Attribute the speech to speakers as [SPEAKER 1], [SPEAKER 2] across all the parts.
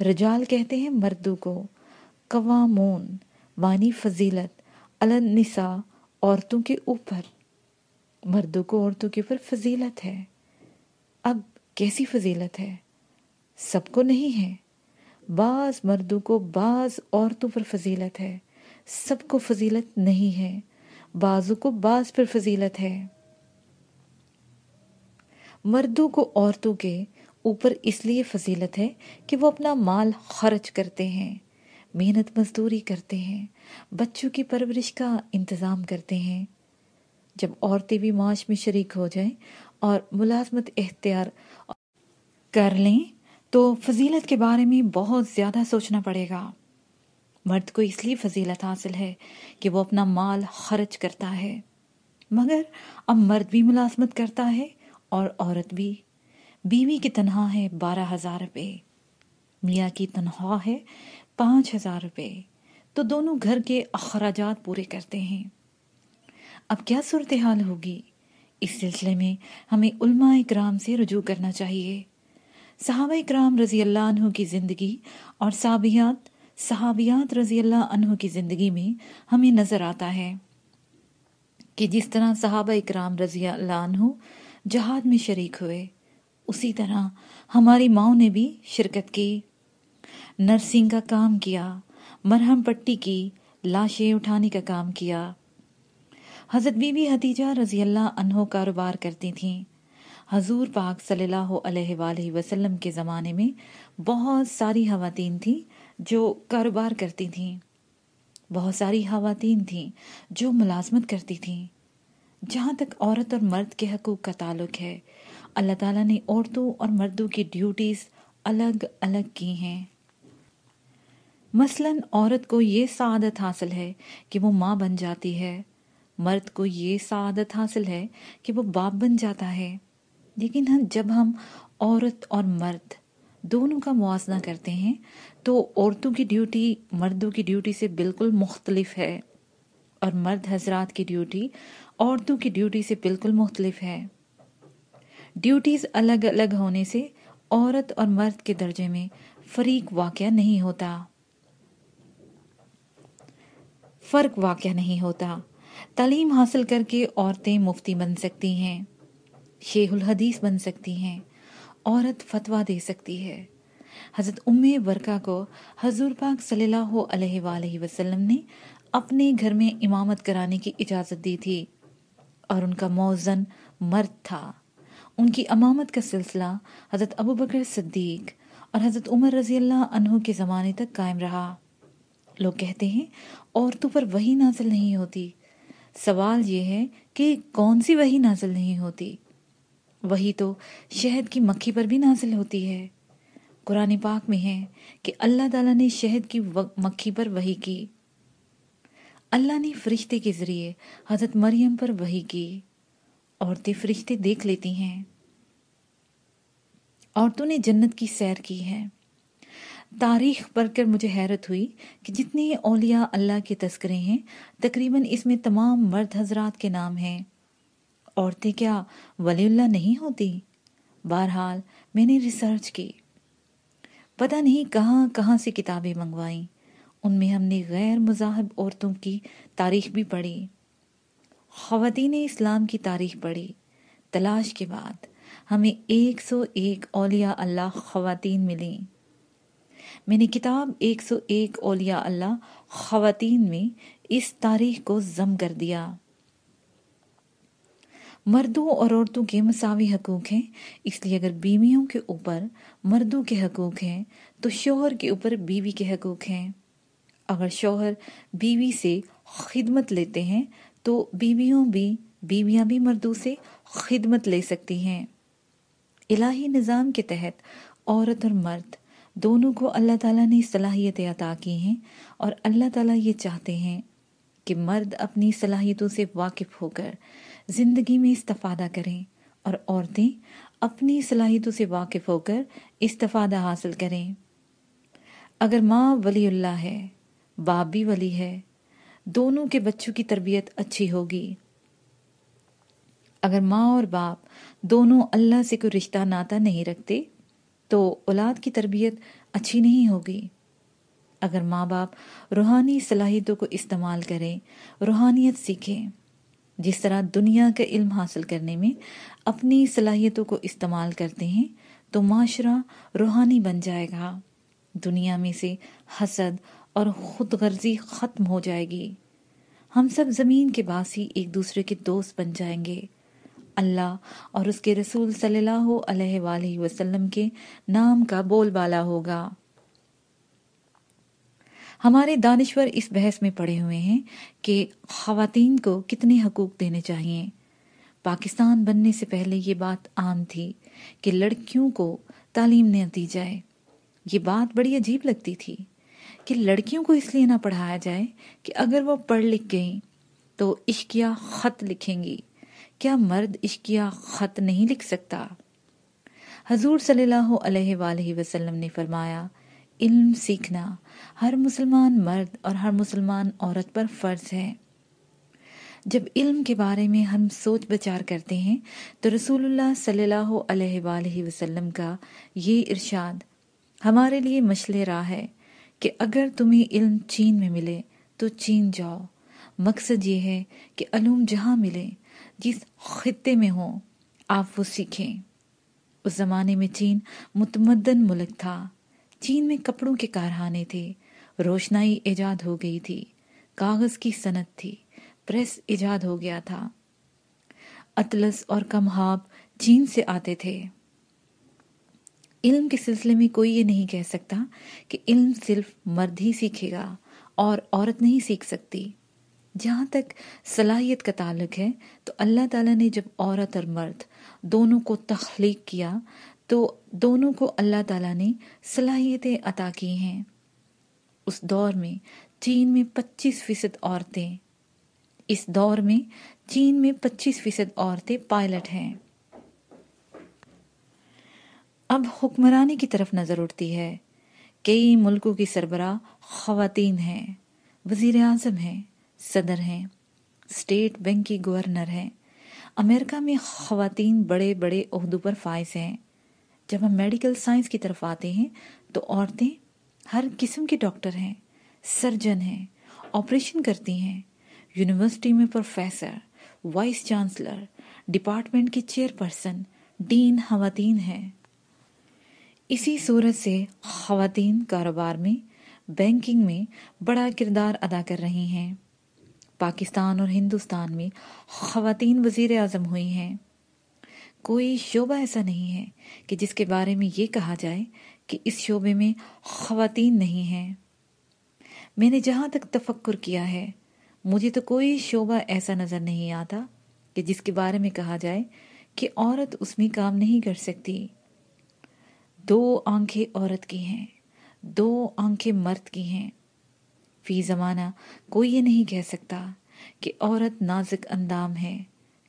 [SPEAKER 1] رجال کہتے ہیں مردوں کو، قوامون معنی فضیلت، علی النساء عورتوں کے اوپر، مردوں کو عورتوں کے اوپر فضیلت ہے۔ اب کیسی فضیلت ہے؟ سب کو نہیں ہے، بعض مردوں کو بعض عورتوں پر فضیلت ہے، سب کو فضیلت نہیں ہے، بعضوں کو بعض پر فضیلت ہے۔ مردوں کو عورتوں کے اوپر اس لیے فضیلت ہے کہ وہ اپنا مال خرچ کرتے ہیں، محنت مزدوری کرتے ہیں، بچوں کی پرورش کا انتظام کرتے ہیں۔ جب عورتیں بھی معاش میں شریک ہو جائیں اور ملازمت اختیار کر لیں تو فضیلت کے بارے میں بہت زیادہ سوچنا پڑے گا۔ مرد کو اس لیے فضیلت حاصل ہے کہ وہ اپنا مال خرچ کرتا ہے، مگر اب مرد بھی ملازمت کرتا ہے اور عورت بھی۔ بیوی کی تنخواہ ہے 12,000 روپے، میاں کی تنخواہ ہے 5,000 روپے، تو دونوں گھر کے اخراجات پورے کرتے ہیں۔ اب کیا صورتحال ہوگی؟ اس سلسلے میں ہمیں علماء اکرام سے رجوع کرنا چاہیے۔ صحابہ اکرام رضی اللہ عنہ کی زندگی اور صحابیات رضی اللہ عنہ کی زندگی میں ہمیں نظر آتا ہے کہ جس طرح صحابہ اکرام رضی اللہ عنہ جہاد میں شریک ہوئے، اسی طرح ہماری ماؤں نے بھی شرکت کی، نرسنگ کا کام کیا، مرہم پٹی کی، لاشیں اٹھانے کا کام کیا۔ حضرت بی بی خدیجہ رضی اللہ عنہ کاروبار کرتی تھیں۔ حضور پاک صلی اللہ علیہ وآلہ وسلم کے زمانے میں بہت ساری خواتین تھیں جو کاروبار کرتی تھیں، بہت ساری خواتین تھیں جو ملازمت کرتی تھیں۔ جہاں تک عورت اور مرد کے حقوق کا تعلق ہے، اللہ تعالیٰ نے عورتوں اور مردوں کی ڈیوٹیز الگ الگ کی ہیں۔ مثلاً عورت کو یہ سعادت حاصل ہے کہ وہ ماں بن جاتی ہے، مرد کو یہ سعادت حاصل ہے کہ وہ باپ بن جاتا ہے۔ لیکن جب ہم عورت اور مرد دونوں کا موازنہ کرتے ہیں تو عورتوں کی ڈیوٹی مردوں کی ڈیوٹی سے بالکل مختلف ہے، اور مرد حضرات کی ڈیوٹی عورتوں کی ڈیوٹی سے بالکل مختلف ہے۔ ڈیوٹیز الگ الگ ہونے سے عورت اور مرد کے درجے میں فرق واقع نہیں ہوتا۔ تعلیم حاصل کر کے عورتیں مفتی بن سکتی ہیں، شیخ الحدیث بن سکتی ہیں، عورت فتویٰ دے سکتی ہے۔ حضرت ام ورقہ کو حضور پاک صلی اللہ علیہ وآلہ وسلم نے اپنے گھر میں امامت کرانے کی اجازت دی تھی، اور ان کا مؤذن مرد تھا۔ ان کی امامت کا سلسلہ حضرت ابوبکر صدیق اور حضرت عمر رضی اللہ عنہ کے زمانے تک قائم رہا۔ لوگ کہتے ہیں عورتوں پر وحی نازل نہیں ہوتی۔ سوال یہ ہے کہ کون سی وحی نازل نہیں ہوتی؟ وحی تو شہد کی مکھی پر بھی نازل ہوتی ہے۔ قرآن پاک میں ہے کہ اللہ تعالیٰ نے شہد کی مکھی پر وحی کی، اللہ نے فرشتے کے ذریعے حضرت مریم پر وحی کی۔ عورتیں فرشتے دیکھ لیتی ہیں، عورتوں نے جنت کی سیر کی ہے۔ تاریخ پڑھ کر مجھے حیرت ہوئی کہ جتنے اولیاء اللہ کے تذکرے ہیں تقریباً اس میں تمام مرد حضرات کے نام ہیں۔ عورتیں کیا ولی اللہ نہیں ہوتی؟ بہرحال میں نے ریسرچ کی، پتہ نہیں کہاں کہاں سے کتابیں منگوائیں، ان میں ہم نے غیر مذاہب عورتوں کی تاریخ بھی پڑھی، خواتین اسلام کی تاریخ پڑھی۔ تلاش کے بعد ہمیں 101 اولیاء اللہ خواتین ملیں۔ میں نے کتاب 101 اولیاء اللہ خواتین میں اس تاریخ کو ضم کر دیا۔ مردوں اور عورتوں کے مساوی حقوق ہیں، اس لیے اگر بیویوں کے اوپر مردوں کے حقوق ہیں تو شوہر کے اوپر بیوی کے حقوق ہیں۔ اگر شوہر بیوی سے خدمت لیتے ہیں تو بیویاں بھی مردوں سے خدمت لے سکتی ہیں۔ الہی نظام کے تحت عورت اور مرد دونوں کو اللہ تعالیٰ نے صلاحیتیں عطا کی ہیں، اور اللہ تعالیٰ یہ چاہتے ہیں کہ مرد اپنی صلاحیتوں سے واقف ہو کر زندگی میں استفادہ کریں، اور عورتیں اپنی صلاحیتوں سے واقف ہو کر استفادہ حاصل کریں۔ اگر ماں ولی اللہ ہے، باپ بھی ولی ہے، دونوں کے بچوں کی تربیت اچھی ہوگی۔ اگر ماں اور باپ دونوں اللہ سے کوئی رشتہ ناتا نہیں رکھتے تو اولاد کی تربیت اچھی نہیں ہوگی۔ اگر ماں باپ روحانی صلاحیتوں کو استعمال کریں، روحانیت سیکھیں، جس طرح دنیا کا علم حاصل کرنے میں اپنی صلاحیتوں کو استعمال کرتے ہیں تو معاشرہ روحانی بن جائے گا، دنیا میں سے حسد اور خود غرضی ختم ہو جائے گی، ہم سب زمین کے باسی ایک دوسرے کے دوست بن جائیں گے، اللہ اور اس کے رسول صلی اللہ علیہ وآلہ وسلم کے نام کا بول بالا ہوگا۔ ہمارے دانشور اس بحث میں پڑے ہوئے ہیں کہ خواتین کو کتنے حقوق دینے چاہیے۔ پاکستان بننے سے پہلے یہ بات عام تھی کہ لڑکیوں کو تعلیم نہ دی جائے۔ یہ بات بڑی عجیب لگتی تھی کہ لڑکیوں کو اس لیے نہ پڑھایا جائے کہ اگر وہ پڑھ لکھ گئیں تو عشقیہ خط لکھیں گی، کیا مرد عشقیہ خط نہیں لکھ سکتا؟ حضور صلی اللہ علیہ وآلہ وسلم نے فرمایا، علم سیکھنا ہر مسلمان مرد اور ہر مسلمان عورت پر فرض ہے۔ جب علم کے بارے میں ہم سوچ بچار کرتے ہیں تو رسول اللہ صلی اللہ علیہ وآلہ وسلم کا یہ ارشاد ہمارے لیے مشعل راہ ہے کہ اگر تمہیں علم چین میں ملے تو چین جاؤ۔ مقصد یہ ہے کہ علوم جہاں ملے، جس خطے میں ہوں، آپ وہ سیکھیں۔ اس زمانے میں چین متمدن ملک تھا۔ چین میں کپڑوں کے کارخانے تھے، روشنائی ایجاد ہو گئی تھی، کاغذ کی صنعت تھی، پریس ایجاد ہو گیا تھا، اطلس اور کمہاب چین سے آتے تھے۔ علم کے سلسلے میں کوئی یہ نہیں کہہ سکتا کہ علم صرف مرد ہی سیکھے گا اور عورت نہیں سیکھ سکتی۔ جہاں تک صلاحیت کا تعلق ہے تو اللہ تعالیٰ نے جب عورت اور مرد دونوں کو تخلیق کیا تو دونوں کو اللہ تعالیٰ نے صلاحیتیں عطا کی ہیں۔ اس دور میں چین میں 25% عورتیں، اس دور میں چین میں 25% عورتیں پائلٹ ہیں۔ اب حکمرانی کی طرف نظر اٹھتی ہے۔ کئی ملکوں کی سربراہ خواتین ہیں، وزیر اعظم ہیں، صدر ہیں، اسٹیٹ بینک کی گورنر ہیں۔ امریکہ میں خواتین بڑے بڑے عہدوں پر فائز ہیں۔ جب ہم میڈیکل سائنس کی طرف آتے ہیں تو عورتیں ہر قسم کی ڈاکٹر ہیں، سرجن ہیں، آپریشن کرتی ہیں، یونیورسٹی میں پروفیسر، وائس چانسلر، ڈپارٹمنٹ کی چیئرپرسن، ڈین خواتین ہیں۔ اسی صورت سے خواتین کاروبار میں، بینکنگ میں بڑا کردار ادا کر رہی ہیں۔ پاکستان اور ہندوستان میں خواتین وزیر اعظم ہوئی ہیں۔ کوئی شعبہ ایسا نہیں ہے کہ جس کے بارے میں یہ کہا جائے کہ اس شعبے میں خواتین نہیں ہیں۔ میں نے جہاں تک تفکر کیا ہے، مجھے تو کوئی شعبہ ایسا نظر نہیں آتا کہ جس کے بارے میں کہا جائے کہ عورت اس میں کام نہیں کر سکتی۔ 2 آنکھیں عورت کی ہیں، 2 آنکھیں مرد کی ہیں۔ فی زمانہ کوئی یہ نہیں کہہ سکتا کہ عورت نازک اندام ہے،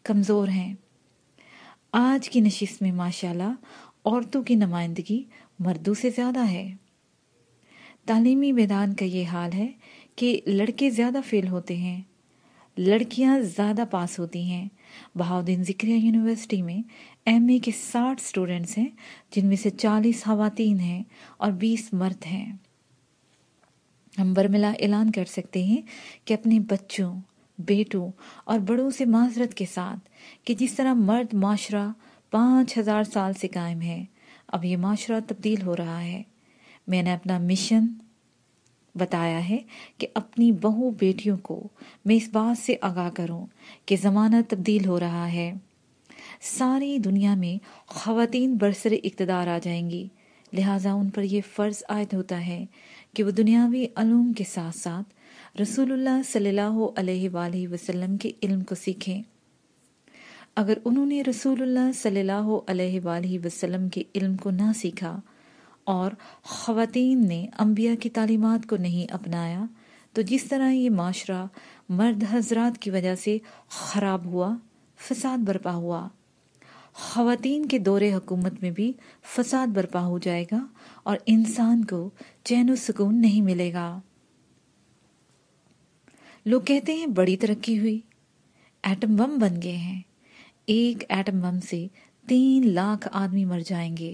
[SPEAKER 1] کمزور ہیں۔ آج کی نشست میں ماشاءاللہ عورتوں کی نمائندگی مردوں سے زیادہ ہے۔ تعلیمی میدان کا یہ حال ہے کہ لڑکے زیادہ فیل ہوتے ہیں، لڑکیاں زیادہ پاس ہوتی ہیں۔ بہاؤالدین ذکریہ یونیورسٹی میں ایم اے کے 60 سٹوڈنٹس ہیں، جن میں سے 40 خواتین ہیں اور 20 مرد ہیں۔ ہم برملا اعلان کر سکتے ہیں کہ اپنے بچوں، بیٹوں اور بڑوں سے معذرت کے ساتھ کہ جس طرح مرد معاشرہ 5000 سال سے قائم ہے، اب یہ معاشرہ تبدیل ہو رہا ہے۔ میں نے اپنا مشن بتایا ہے کہ اپنی بہو بیٹیوں کو میں اس بات سے آگاہ کروں کہ زمانہ تبدیل ہو رہا ہے۔ ساری دنیا میں خواتین برسر اقتدار آ جائیں گی، لہٰذا ان پر یہ فرض عائد ہوتا ہے کہ وہ دنیاوی علوم کے ساتھ ساتھ رسول اللہ صلی اللہ علیہ وآلہ وسلم کے علم کو سیکھیں۔ اگر انہوں نے رسول اللہ صلی اللہ علیہ وآلہ وسلم کے علم کو نہ سیکھا اور خواتین نے انبیاء کی تعلیمات کو نہیں اپنایا تو جس طرح یہ معاشرہ مرد حضرات کی وجہ سے خراب ہوا، فساد برپا ہوا، خواتین کے دور حکومت میں بھی فساد برپا ہو جائے گا اور انسان کو چین و سکون نہیں ملے گا۔ لوگ کہتے ہیں بڑی ترقی ہوئی، ایٹم بم بن گئے ہیں۔ 1 ایٹم بم سے 3 لاکھ آدمی مر جائیں گے۔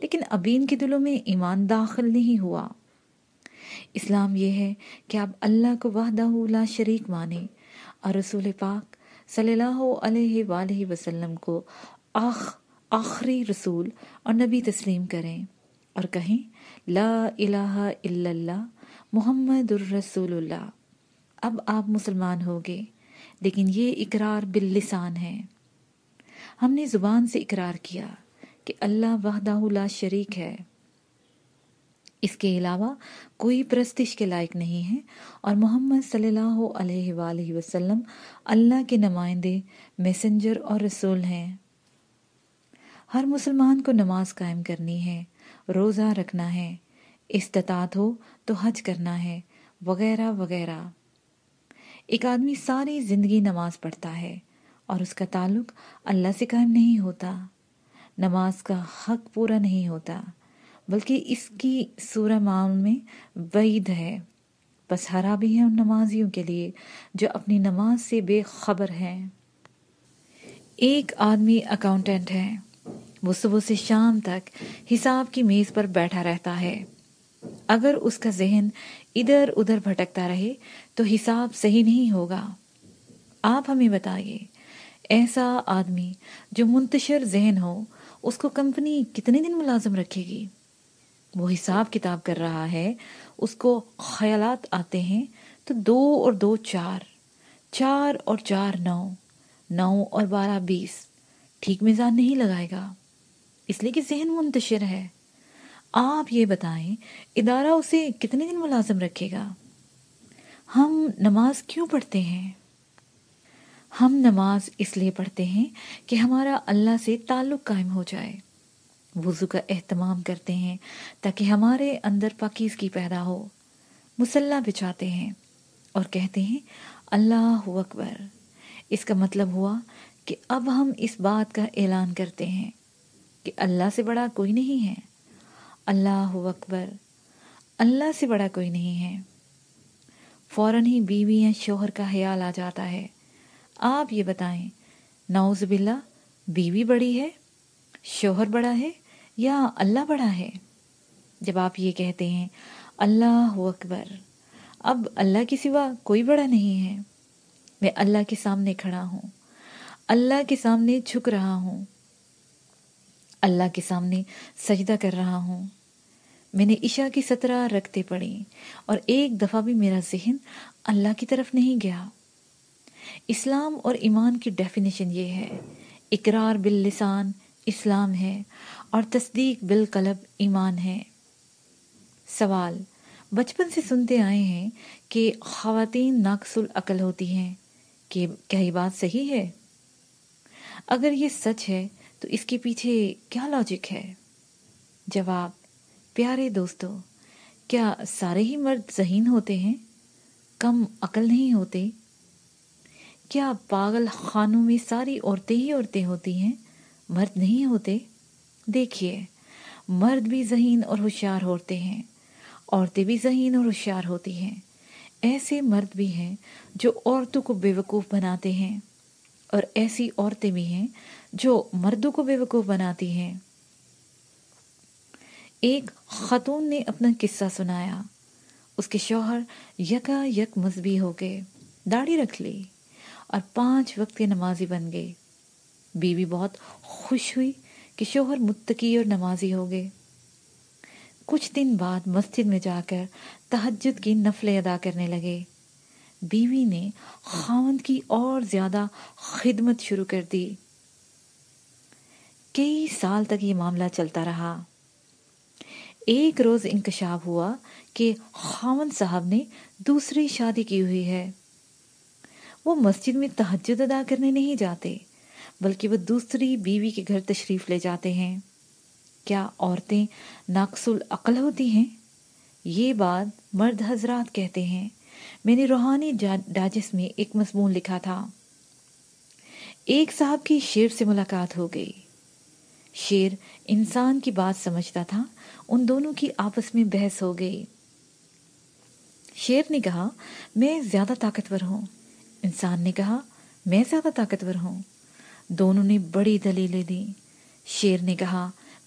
[SPEAKER 1] لیکن ابھی ان کے دلوں میں ایمان داخل نہیں ہوا۔ اسلام یہ ہے کہ آپ اللہ کو وحدہ لا شریک مانیں اور رسول پاک صلی اللہ علیہ وآلہ وسلم کو آخری رسول اور نبی تسلیم کریں اور کہیں لا الہ الا اللہ محمد الرسول اللہ۔ اب آپ مسلمان ہوگے، لیکن یہ اقرار باللسان ہے۔ ہم نے زبان سے اقرار کیا کہ اللہ وحدہ لا شریک ہے، اس کے علاوہ کوئی پرستش کے لائق نہیں ہے، اور محمد صلی اللہ علیہ وآلہ وسلم اللہ کے نمائندے، میسنجر اور رسول ہیں۔ ہر مسلمان کو نماز قائم کرنی ہے، روزہ رکھنا ہے، استطاعت ہو تو حج کرنا ہے، وغیرہ وغیرہ۔ ایک آدمی ساری زندگی نماز پڑھتا ہے اور اس کا تعلق اللہ سے قائم نہیں ہوتا، نماز کا حق پورا نہیں ہوتا، بلکہ اس کی سورہ معون میں وعید ہے۔ بس ہرا بھی ہے ان نمازیوں کے لیے جو اپنی نماز سے بے خبر ہیں۔ ایک آدمی اکاؤنٹنٹ ہے، وہ صبح سے شام تک حساب کی میز پر بیٹھا رہتا ہے۔ اگر اس کا ذہن ادھر ادھر بھٹکتا رہے تو حساب صحیح نہیں ہوگا۔ آپ ہمیں بتائیے، ایسا آدمی جو منتشر ذہن ہو، اس کو کمپنی کتنے دن ملازم رکھے گی؟ وہ حساب کتاب کر رہا ہے، اس کو خیالات آتے ہیں تو 2 اور 2 4، 4 اور 4 9، 9 اور 12 20، ٹھیک میزان نہیں لگائے گا، اس لیے کہ ذہن منتشر ہے۔ آپ یہ بتائیں، ادارہ اسے کتنے دن ملازم رکھے گا؟ ہم نماز کیوں پڑھتے ہیں؟ ہم نماز اس لیے پڑھتے ہیں کہ ہمارا اللہ سے تعلق قائم ہو جائے۔ وضو کا اہتمام کرتے ہیں تاکہ ہمارے اندر پاکیزگی پیدا ہو۔ مصلی بچھاتے ہیں اور کہتے ہیں اللہ اکبر۔ اس کا مطلب ہوا کہ اب ہم اس بات کا اعلان کرتے ہیں کہ اللہ سے بڑا کوئی نہیں ہے۔ اللہ اکبر، اللہ سے بڑا کوئی نہیں ہے۔ فوراً ہی بیوی یا شوہر کا خیال آ جاتا ہے۔ آپ یہ بتائیں، نعوذ باللہ، بیوی بڑی ہے، شوہر بڑا ہے یا اللہ بڑا ہے؟ جب آپ یہ کہتے ہیں اللہ اکبر، اب اللہ کے سوا کوئی بڑا نہیں ہے، میں اللہ کے سامنے کھڑا ہوں، اللہ کے سامنے جھک رہا ہوں، اللہ کے سامنے سجدہ کر رہا ہوں۔ میں نے عشاء کی 17 رکعتیں پڑھی اور ایک دفعہ بھی میرا ذہن اللہ کی طرف نہیں گیا۔ اسلام اور ایمان کی ڈیفینیشن یہ ہے، اقرار باللسان اسلام ہے اور تصدیق بالقلب ایمان ہے۔ سوال، بچپن سے سنتے آئے ہیں کہ خواتین ناقص العقل ہوتی ہیں، کہ کیا یہ بات صحیح ہے؟ اگر یہ سچ ہے تو اس کے پیچھے کیا لاجک ہے؟ جواب، پیارے دوستو، کیا سارے ہی مرد ذہین ہوتے ہیں، کم عقل نہیں ہوتے؟ کیا پاگل خانوں میں ساری عورتیں ہی عورتیں ہوتی ہیں، مرد نہیں ہوتے؟ دیکھیے، مرد بھی ذہین اور ہوشیار ہوتے ہیں، عورتیں بھی ذہین اور ہوشیار ہوتی ہیں۔ ایسے مرد بھی ہیں جو عورتوں کو بیوقوف بناتے ہیں، اور ایسی عورتیں بھی ہیں جو مردوں کو بیوقوف بناتی ہیں۔ ایک خاتون نے اپنا قصہ سنایا۔ اس کے شوہر یکا یک مذہبی ہو گئے، داڑھی رکھ لی اور 5 وقت کے نمازی بن گئے۔ بیوی بہت خوش ہوئی کہ شوہر متقی اور نمازی ہو گئے۔ کچھ دن بعد مسجد میں جا کر تہجد کی نفلیں ادا کرنے لگے۔ بیوی نے خاوند کی اور زیادہ خدمت شروع کر دی۔ کئی سال تک یہ معاملہ چلتا رہا۔ ایک روز انکشاف ہوا کہ خاوند صاحب نے دوسری شادی کی ہوئی ہے۔ وہ مسجد میں تہجد ادا کرنے نہیں جاتے، بلکہ وہ دوسری بیوی کے گھر تشریف لے جاتے ہیں۔ کیا عورتیں ناقص العقل ہوتی ہیں؟ یہ بات مرد حضرات کہتے ہیں۔ میں نے روحانی ڈائجسٹ میں ایک مضمون لکھا تھا۔ ایک صاحب کی شیر سے ملاقات ہو گئی۔ شیر انسان کی بات سمجھتا تھا، ان دونوں کی آپس میں بحث ہو گئی۔ شیر نے کہا، میں زیادہ طاقتور ہوں۔ انسان نے کہا، میں زیادہ طاقتور ہوں۔ دونوں نے بڑی دلیلیں دی۔ شیر نے کہا،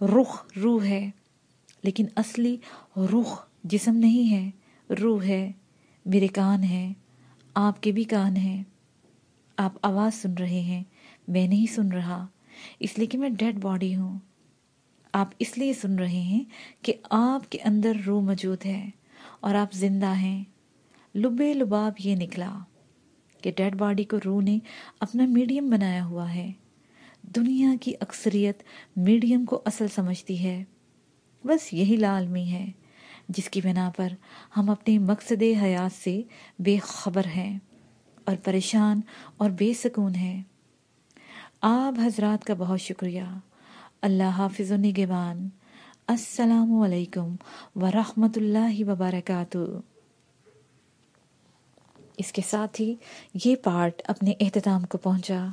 [SPEAKER 1] رخ روح ہے، لیکن اصلی رخ جسم نہیں ہے، روح ہے۔ میرے کان ہیں، آپ کے بھی کان ہیں، آپ آواز سن رہے ہیں، میں نہیں سن رہا، اس لیے کہ میں ڈیڈ باڈی ہوں۔ آپ اس لیے سن رہے ہیں کہ آپ کے اندر روح موجود ہے اور آپ زندہ ہیں۔ لبے لباب یہ نکلا کہ ڈیڈ باڈی کو روح نے اپنا میڈیم بنایا ہوا ہے۔ دنیا کی اکثریت میڈیم کو اصل سمجھتی ہے، بس یہی لالمی ہے جس کی بنا پر ہم اپنے مقصد حیات سے بے خبر ہیں اور پریشان اور بے سکون ہیں۔ آپ حضرات کا بہت شکریہ۔ اللہ حافظ و نگہبان۔ السلام علیکم ورحمۃ اللہ وبرکاتہ۔ اس کے ساتھ ہی یہ پارٹ اپنے اختتام کو پہنچا۔